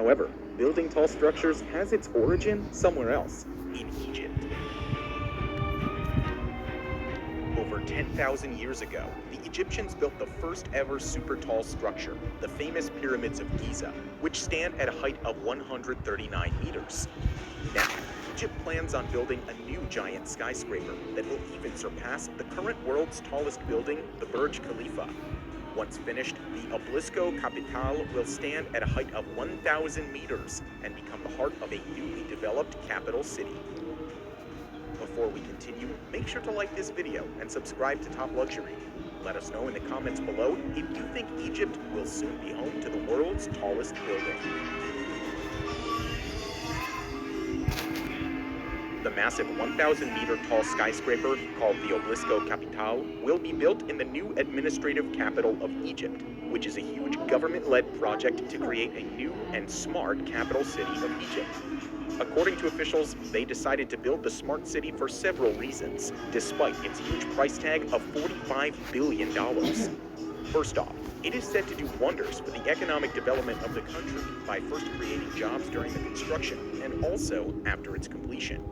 However, building tall structures has its origin somewhere else, in Egypt. Over 10,000 years ago, the Egyptians built the first ever super tall structure, the famous pyramids of Giza, which stand at a height of 139 meters. Now, Egypt plans on building a new giant skyscraper that will even surpass the current world's tallest building, the Burj Khalifa. Once finished, the Obelisko Capital will stand at a height of 1,000 meters and become the heart of a newly developed capital city. Before we continue, make sure to like this video and subscribe to Top Luxury. Let us know in the comments below if you think Egypt will soon be home to the world's tallest building. The massive 1,000-meter tall skyscraper, called the Obelisko Capital, will be built in the new administrative capital of Egypt, which is a huge government-led project to create a new and smart capital city of Egypt. According to officials, they decided to build the smart city for several reasons, despite its huge price tag of $45 billion. First off, it is said to do wonders for the economic development of the country by first creating jobs during the construction and also after its completion.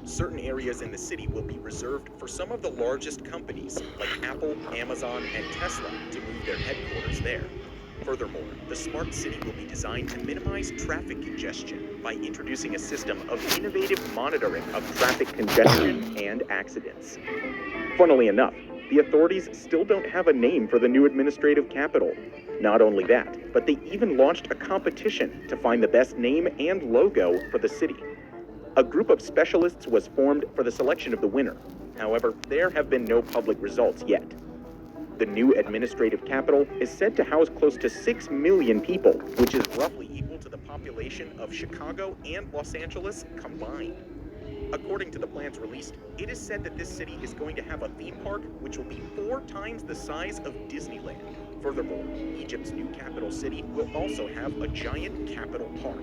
Certain areas in the city will be reserved for some of the largest companies like Apple, Amazon, and Tesla to move their headquarters there. Furthermore, the smart city will be designed to minimize traffic congestion by introducing a system of innovative monitoring of traffic congestion and accidents. Funnily enough, the authorities still don't have a name for the new administrative capital. Not only that, but they even launched a competition to find the best name and logo for the city. A group of specialists was formed for the selection of the winner. However, there have been no public results yet. The new administrative capital is said to house close to 6 million people, which is roughly equal to the population of Chicago and Los Angeles combined. According to the plans released, it is said that this city is going to have a theme park which will be 4 times the size of Disneyland. Furthermore, Egypt's new capital city will also have a giant capital park.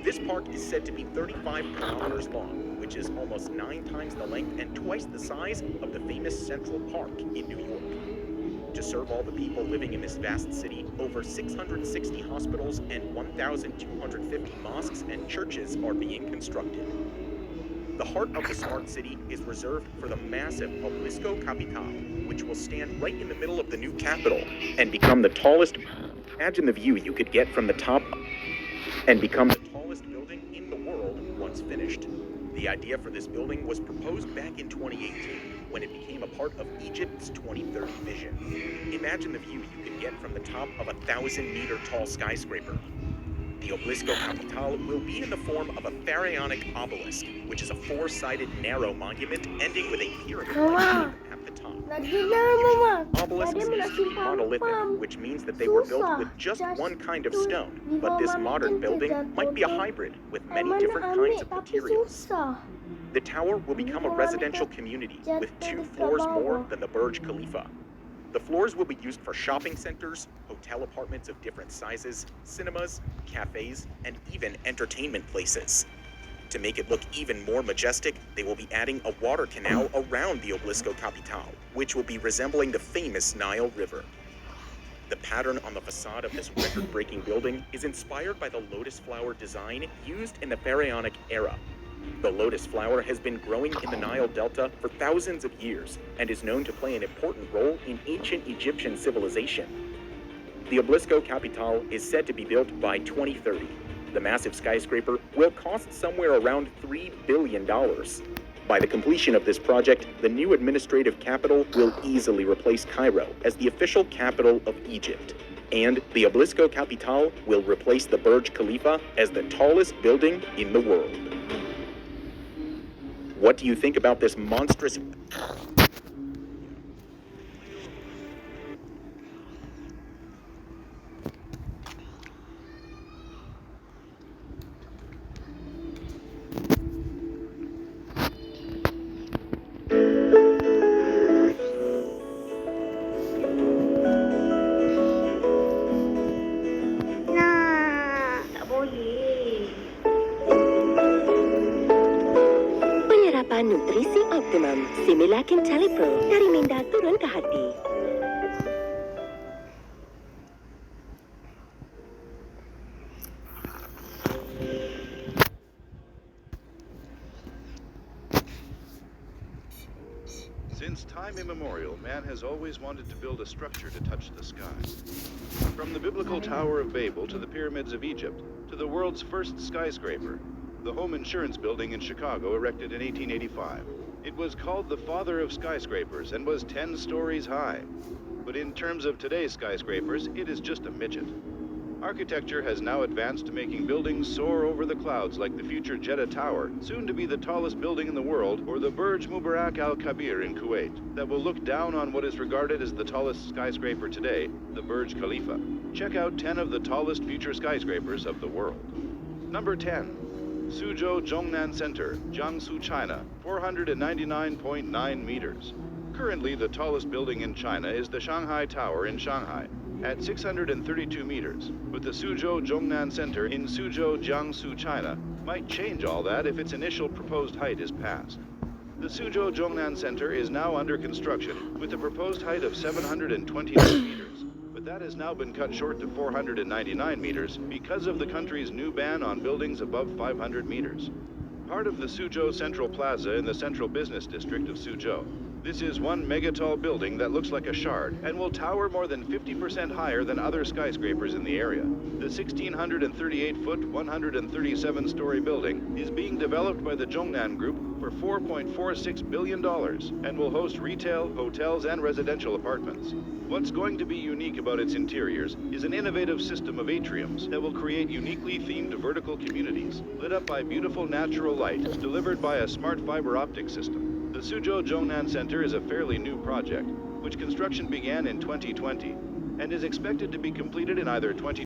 This park is said to be 35 kilometers long, which is almost 9 times the length and twice the size of the famous Central Park in New York. To serve all the people living in this vast city, over 660 hospitals and 1,250 mosques and churches are being constructed. The heart of the smart city is reserved for the massive Obelisko Capital, which will stand right in the middle of the new capital and become the tallest. Imagine the view you could get from the top and become the tallest building in the world once finished. The idea for this building was proposed back in 2018 when it became a part of Egypt's 2030 vision. Imagine the view you could get from the top of a 1,000-meter tall skyscraper. The Obelisko Capital will be in the form of a pharaonic obelisk, which is a 4-sided narrow monument ending with a pyramid-like shape at the top. Obelisks used to be monolithic, which means that they were built with just one kind of stone, but this modern building might be a hybrid with many different kinds of materials. The tower will become a residential community with 2 floors more than the Burj Khalifa. The floors will be used for shopping centers, hotel apartments of different sizes, cinemas, cafes, and even entertainment places. To make it look even more majestic, they will be adding a water canal around the Obelisko Capital, which will be resembling the famous Nile River. The pattern on the facade of this record-breaking building is inspired by the lotus flower design used in the pharaonic era. The lotus flower has been growing in the Nile Delta for thousands of years and is known to play an important role in ancient Egyptian civilization. The Obelisko Capital is said to be built by 2030. The massive skyscraper will cost somewhere around $3 billion. By the completion of this project, the new administrative capital will easily replace Cairo as the official capital of Egypt. And the Obelisko Capital will replace the Burj Khalifa as the tallest building in the world. What do you think about this monstrous... Nutrisi Optimum, Similac IntelliPro, dari minda turun ke hati. Since time immemorial, man has always wanted to build a structure to touch the sky. From the biblical Tower of Babel to the pyramids of Egypt, to the world's first skyscraper, the home insurance building in Chicago erected in 1885. It was called the father of skyscrapers and was 10 stories high. But in terms of today's skyscrapers, it is just a midget. Architecture has now advanced to making buildings soar over the clouds like the future Jeddah Tower, soon to be the tallest building in the world, or the Burj Mubarak Al Kabir in Kuwait, that will look down on what is regarded as the tallest skyscraper today, the Burj Khalifa. Check out 10 of the tallest future skyscrapers of the world. Number 10. Suzhou Zhongnan Center, Jiangsu, China, 499.9 meters. Currently, the tallest building in China is the Shanghai Tower in Shanghai, at 632 meters, but the Suzhou Zhongnan Center in Suzhou, Jiangsu, China, might change all that if its initial proposed height is passed. The Suzhou Zhongnan Center is now under construction, with a proposed height of 729 meters, but that has now been cut short to 499 meters because of the country's new ban on buildings above 500 meters. Part of the Suzhou Central Plaza in the Central Business District of Suzhou. This is one megatall building that looks like a shard and will tower more than 50% higher than other skyscrapers in the area. The 1,638-foot, 137-story building is being developed by the Zhongnan Group for $4.46 billion and will host retail, hotels, and residential apartments. What's going to be unique about its interiors is an innovative system of atriums that will create uniquely themed vertical communities, lit up by beautiful natural light delivered by a smart fiber optic system. The Suzhou Zhongnan Center is a fairly new project, which construction began in 2020 and is expected to be completed in either 2020